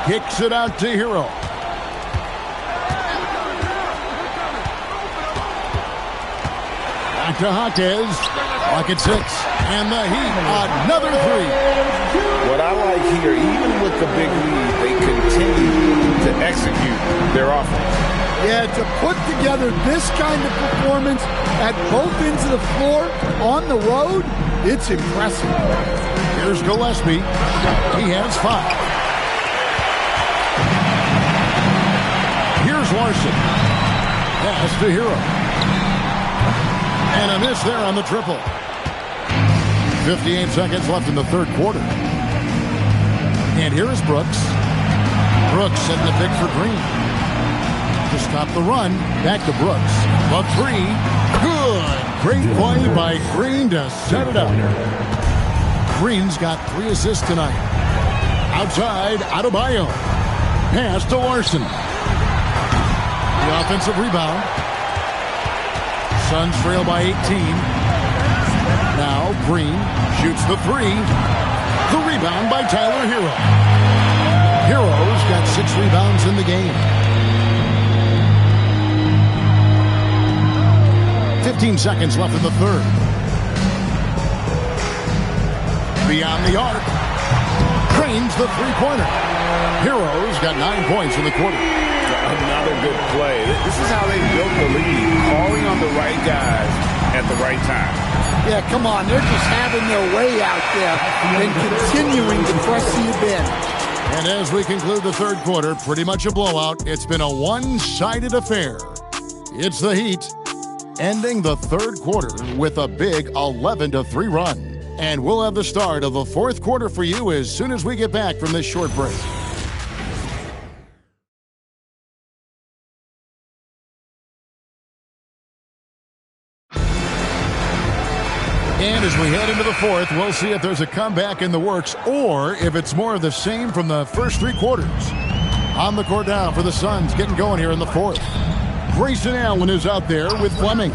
Kicks it out to Hero. Back to Hawkins. Pocket 6. And the Heat, another three. What I like here, even with the big lead, they continue to execute their offense. Yeah, to put together this kind of performance at both ends of the floor on the road, it's impressive. Here's Gillespie. He has 5. Here's Larson. Pass to Hero. And a miss there on the triple. 58 seconds left in the third quarter. And here is Brooks. Brooks setting the pick for Green. To stop the run, back to Brooks. The three, good. Great play by Green to set it up. Green's got 3 assists tonight. Outside, Adebayo. Pass to Larson. The offensive rebound. Suns trail by 18. Now Green shoots the 3. The rebound by Tyler Hero. Hero's got 6 rebounds in the game. 15 seconds left in the third. Beyond the arc. Drains the three-pointer. Hero's got 9 points in the quarter. Another good play. This is how they built the lead, calling on the right guys at the right time. Yeah, come on. They're just having their way out there and continuing to press the advantage. And as we conclude the third quarter, pretty much a blowout. It's been a one-sided affair. It's the Heat ending the third quarter with a big 11-3 run. And we'll have the start of the fourth quarter for you as soon as we get back from this short break. And as we head into the fourth, we'll see if there's a comeback in the works or if it's more of the same from the first 3 quarters. On the court now for the Suns, getting going here in the fourth. Grayson Allen is out there with Fleming.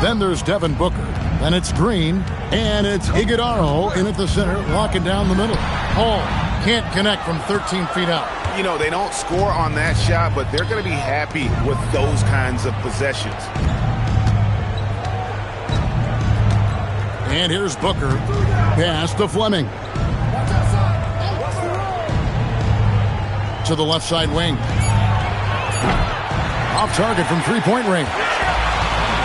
Then there's Devin Booker. Then it's Green. And it's Iguodala in at the center, locking down the middle. Oh, can't connect from 13 feet out. You know, they don't score on that shot, but they're going to be happy with those kinds of possessions. And here's Booker. Pass to Fleming. To the left side wing. Off target from three-point range.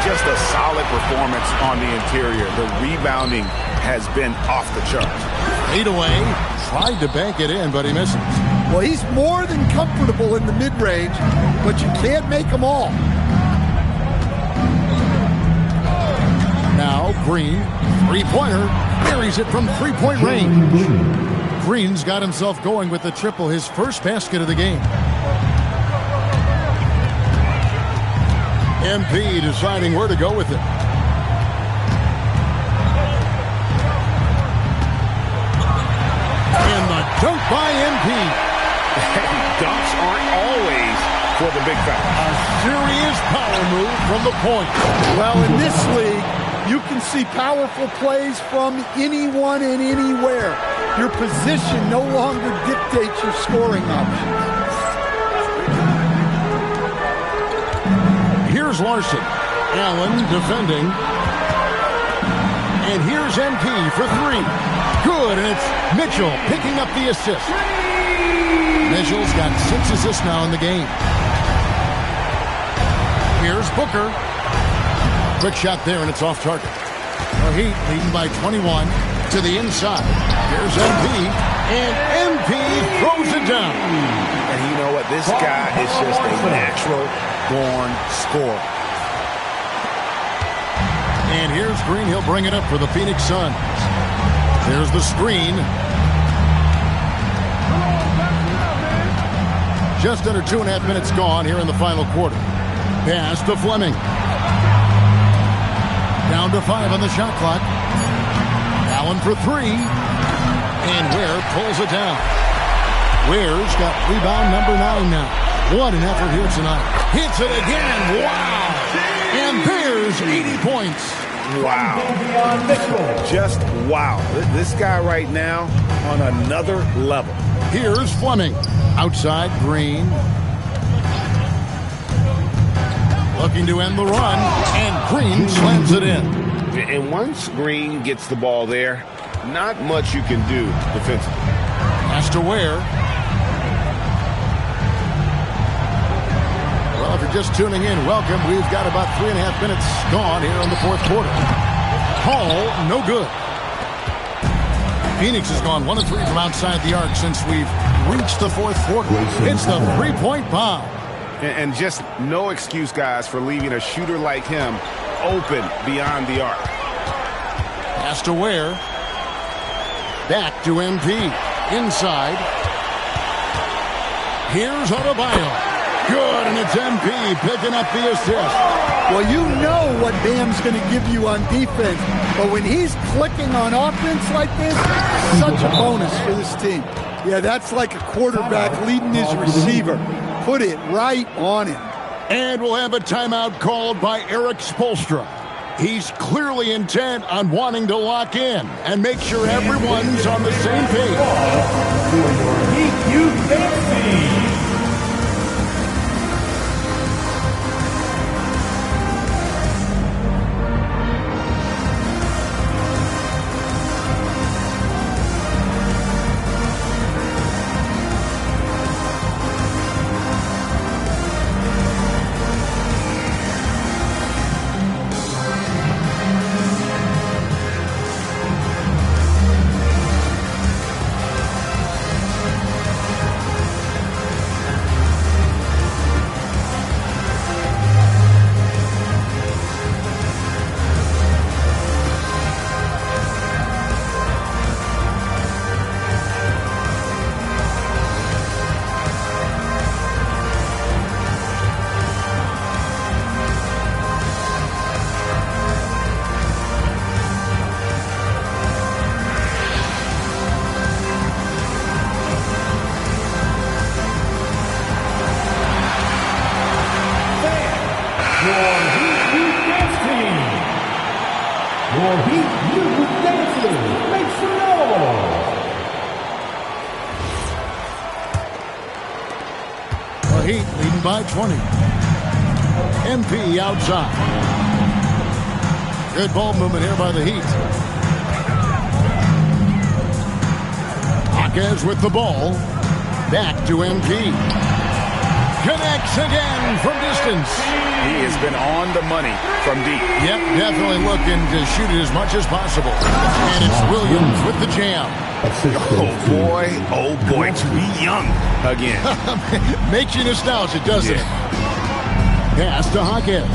Just a solid performance on the interior. The rebounding has been off the charts. 8 away. Tried to bank it in, but he misses. Well, he's more than comfortable in the mid-range, but you can't make them all. Now Green, three-pointer, buries it from three-point range. Green's got himself going with the triple, his first basket of the game. MP deciding where to go with it. And the dunk by MP. Dunks aren't always for the big fella. A serious power move from the point. Well, in this league, you can see powerful plays from anyone and anywhere. Your position no longer dictates your scoring options. Here's Larson. Allen defending. And here's MP for 3. Good, and it's Mitchell picking up the assist. Mitchell's got 6 assists now in the game. Here's Booker. Quick shot there, and it's off target. The Heat leading by 21 to the inside. Here's MP. And MP throws it down. And you know what? This guy is just a natural-born scorer. And here's Green. He'll bring it up for the Phoenix Suns. There's the screen. Just under 2.5 minutes gone here in the final quarter. Pass to Fleming. Down to 5 on the shot clock. Allen for 3. And Ware pulls it down. Ware's got rebound number 9 now. What an effort here tonight. Hits it again. Wow. And there's 80 points. Wow. Just wow. This guy right now on another level. Here's Fleming. Outside, Green. Looking to end the run. And Green slams it in. And once Green gets the ball there, not much you can do defensively. Pass to Ware. Well, if you're just tuning in, welcome. We've got about 3.5 minutes gone here in the fourth quarter. Hall, no good. Phoenix has gone 1 of 3 from outside the arc since we've reached the fourth quarter. It's the three-point bomb. And just no excuse, guys, for leaving a shooter like him open beyond the arc. Pass to Ware. Back to MP. Inside. Here's Adebayo. Good, and it's MP picking up the assist. Well, you know what Bam's going to give you on defense, but when he's clicking on offense like this, such a bonus for this team. Yeah, that's like a quarterback leading his receiver. Put it right on him. And we'll have a timeout called by Eric Spoelstra. He's clearly intent on wanting to lock in and make sure everyone's on the same page. Heat leading by 20. MP outside. Good ball movement here by the Heat. Hawkins with the ball. Back to MP. Connects again from distance. He has been on the money from deep. Yep, definitely looking to shoot it as much as possible. And it's Williams with the jam. Oh boy, to be young again. Makes you nostalgic, doesn't it? Pass to Hawkins.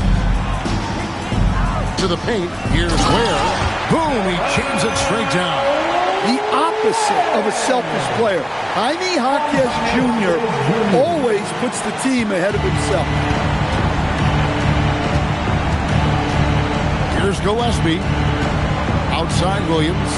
To the paint. Here's Ware. Boom, he jams it straight down. The opposite of a selfish player. Jaime Jaquez Jr. always puts the team ahead of himself. Here's Gillespie. Outside Williams.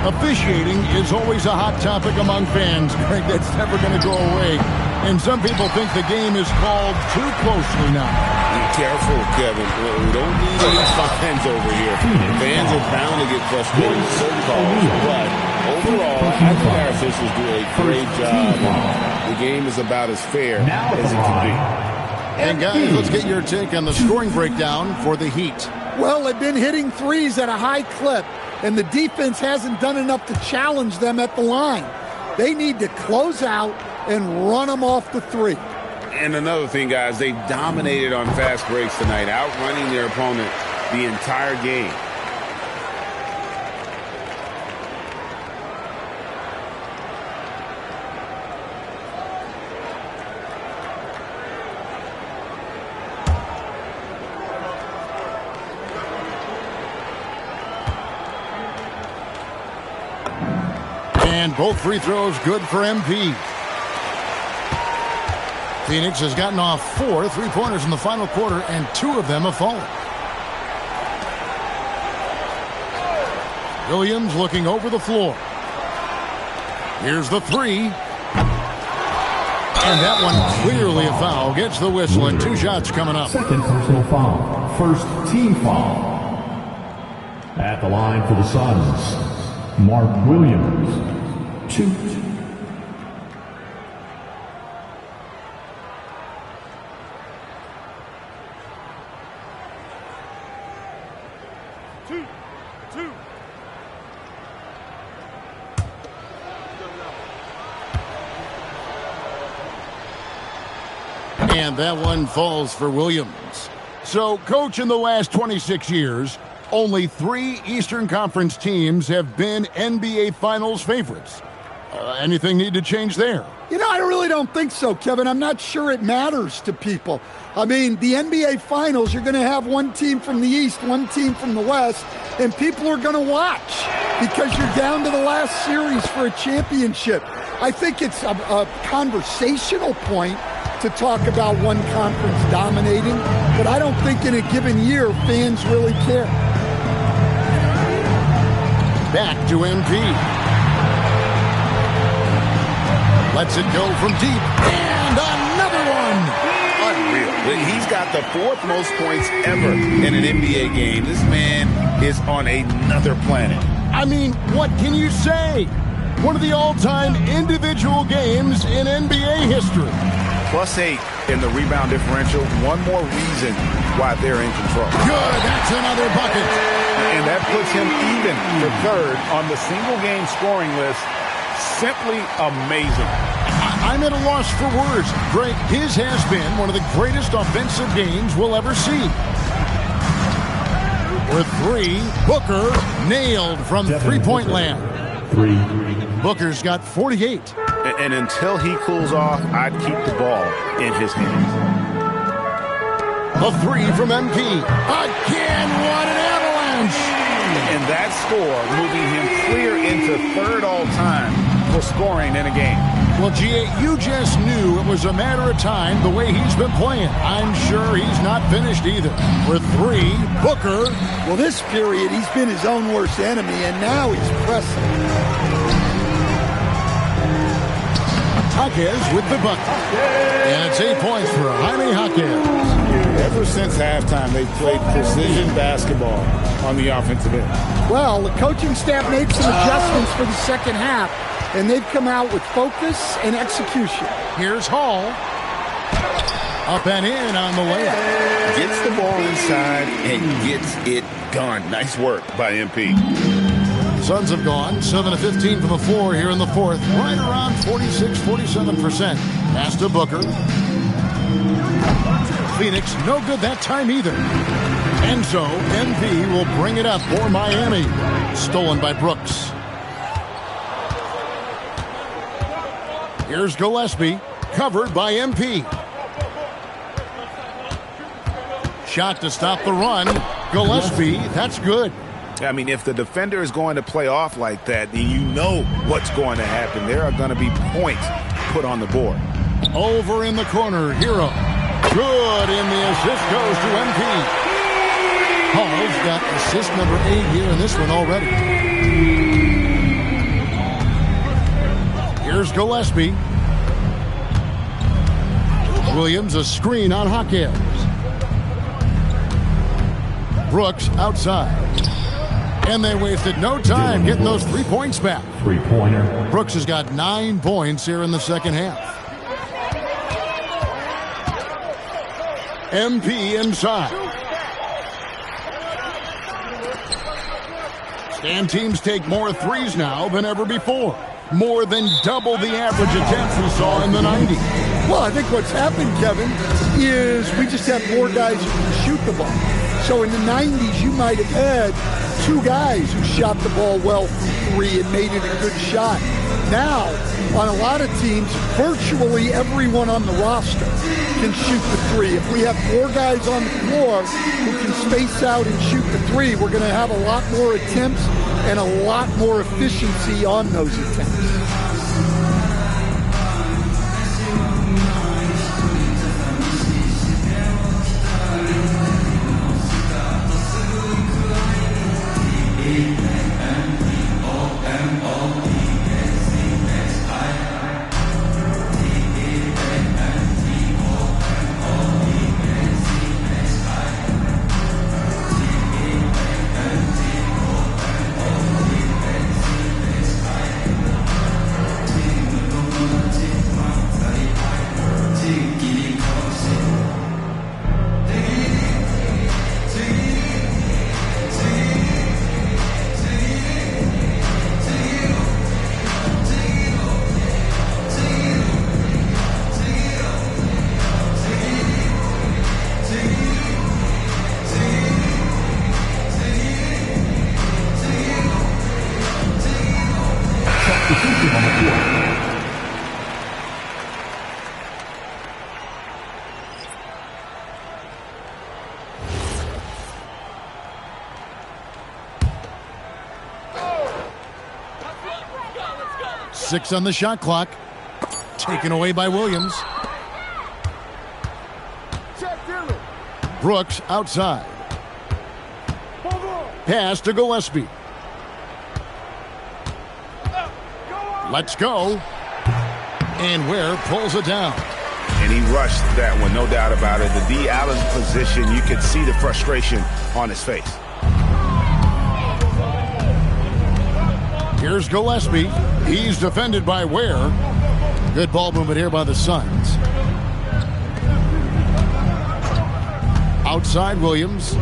Officiating is always a hot topic among fans, Greg. That's never going to go away. And some people think the game is called too closely now. Be careful, Kevin. We don't need any fans over here. Fans are bound to get frustrated with certain calls. But overall, I think our officials do a great job. The game is about as fair as it can be. And guys, let's get your take on the scoring breakdown for the Heat. Well, they've been hitting threes at a high clip, and the defense hasn't done enough to challenge them at the line. They need to close out and run them off the three. And another thing, guys, they dominated on fast breaks tonight, outrunning their opponent the entire game. And both free throws good for MP. Phoenix has gotten off 4 3-pointers in the final quarter, and 2 of them have fallen. Williams looking over the floor. Here's the 3. And that one clearly a foul. Gets the whistle, and 2 shots coming up. Second personal foul. First team foul. At the line for the Suns, Mark Williams. 2. And that one falls for Williams. So, Coach, in the last 26 years, only 3 Eastern Conference teams have been NBA Finals favorites. Anything need to change there? You know, I really don't think so, Kevin. I'm not sure it matters to people. I mean, the NBA Finals, you're going to have one team from the East, one team from the West, and people are going to watch because you're down to the last series for a championship. I think it's a conversational point to talk about one conference dominating, but I don't think in a given year fans really care. Back to MP. Lets it go from deep, and another one! Unreal. He's got the 4th most points ever in an NBA game. This man is on another planet. I mean, what can you say? One of the all-time individual games in NBA history. +8 in the rebound differential. One more reason why they're in control. Good, that's another bucket. And that puts him even for 3rd on the single-game scoring list. Simply amazing. I'm at a loss for words. Greg, his has been one of the greatest offensive games we'll ever see. With 3, Booker nailed from three-point land. 3. Booker's got 48. And until he cools off, I'd keep the ball in his hands. A 3 from MP. Again, what an avalanche! And that score moving him clear into 3rd all-time for scoring in a game. Well, G.A., you just knew it was a matter of time the way he's been playing. I'm sure he's not finished either. With 3, Booker. Well, this period, he's been his own worst enemy, and now he's pressing. Jaquez with the bucket. And it's 8 points for Jaime Jaquez. Ever since halftime, they've played precision basketball on the offensive end. Well, the coaching staff made some adjustments for the second half, and they've come out with focus and execution. Here's Hall. Up and in on the layup. Gets the ball inside and gets it done. Nice work by MP. Suns have gone 7 of 15 from the floor here in the 4th. Right around 46-47%. Pass to Booker. Phoenix, no good that time either. And so, MP will bring it up for Miami. Stolen by Brooks. Here's Gillespie, covered by MP. Shot to stop the run. Gillespie, that's good. I mean, if the defender is going to play off like that, then you know what's going to happen. There are going to be points put on the board. Over in the corner, Hero. Good, and the assist goes to MP. Hall's got assist number 8 here in this one already. Here's Gillespie. Williams, a screen on Jaquez. Brooks outside. And they wasted no time getting those 3 points back. 3-pointer. Brooks has got 9 points here in the second half. MP inside. Stan teams take more threes now than ever before. More than double the average attempts we saw in the 90s. Well, I think what's happened, Kevin, is we just have more guys who can shoot the ball. So in the 90s, you might have had 2 guys who shot the ball well from 3 and made it a good shot. Now, on a lot of teams, virtually everyone on the roster can shoot the 3. If we have 4 guys on the floor who can space out and shoot the 3, we're going to have a lot more attempts and a lot more efficiency on those attempts. 6 on the shot clock. Taken away by Williams. Brooks outside. Pass to Gillespie. Let's go. And Ware pulls it down. And he rushed that one, no doubt about it. The D. Allen position, you could see the frustration on his face. Here's Gillespie. He's defended by Ware. Good ball movement here by the Suns. Outside Williams.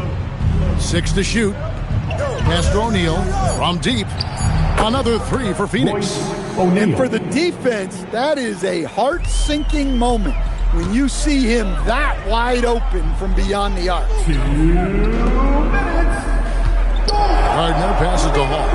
6 to shoot. Pass to O'Neal from deep. Another 3 for Phoenix. And for the defense, that is a heart-sinking moment when you see him that wide open from beyond the arc. 2 minutes. Gardner passes to Hall.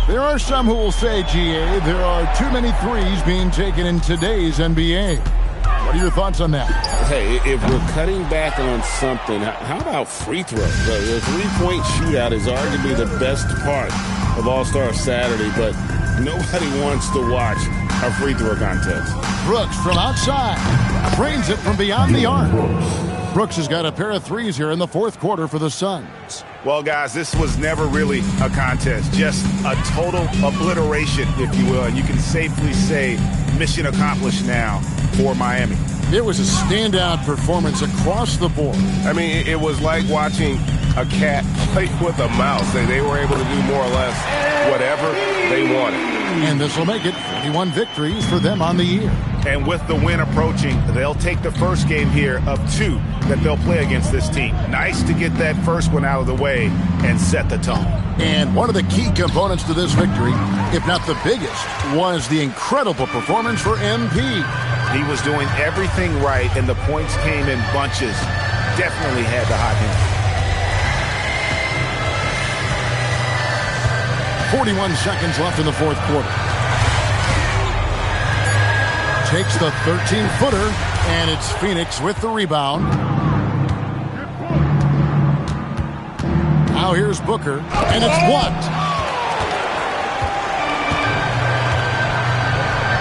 There are some who will say, GA, there are too many threes being taken in today's NBA. What are your thoughts on that? Hey, if we're cutting back on something, how about free throws? The three-point shootout is arguably the best part of All-Star Saturday, but nobody wants to watch a free throw contest. Brooks from outside. Drains it from beyond the arc. Brooks has got a pair of threes here in the fourth quarter for the Suns. Well, guys, this was never really a contest, just a total obliteration, if you will. And you can safely say mission accomplished now for Miami. It was a standout performance across the board. I mean, it was like watching a cat play with a mouse. They were able to do more or less whatever they wanted. And this will make it 41 victories for them on the year. And with the win approaching, they'll take the first game here of 2 that they'll play against this team. Nice to get that first one out of the way and set the tone. And one of the key components to this victory, if not the biggest, was the incredible performance for MP. He was doing everything right, and the points came in bunches. Definitely had the hot hand. 41 seconds left in the fourth quarter. Takes the 13-footer, and it's Phoenix with the rebound. Now here's Booker, and it's blocked.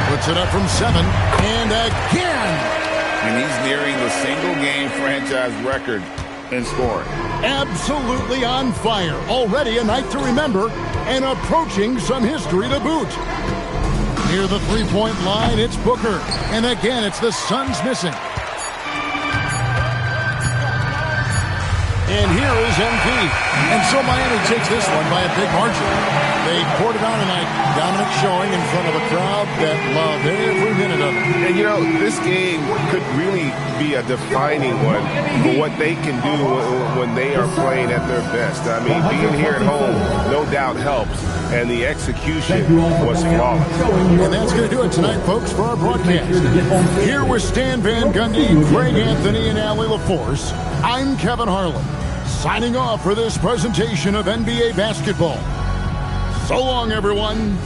Puts it up from 7, and again. And he's nearing the single-game franchise record in scoring. Absolutely on fire. Already a night to remember, and approaching some history to boot. Near the three-point line, it's Booker. And again, it's the Suns missing. And here is MP. And so Miami takes this one by a big margin. They poured it on tonight. Dominant showing in front of a crowd that loved every minute of it. And, you know, this game could really be a defining one for what they can do when they are playing at their best. I mean, being here at home no doubt helps, and the execution was flawless. And that's going to do it tonight, folks, for our broadcast. Here with Stan Van Gundy, Greg Anthony, and Allie LaForce, I'm Kevin Harlan, signing off for this presentation of NBA basketball. So long, everyone.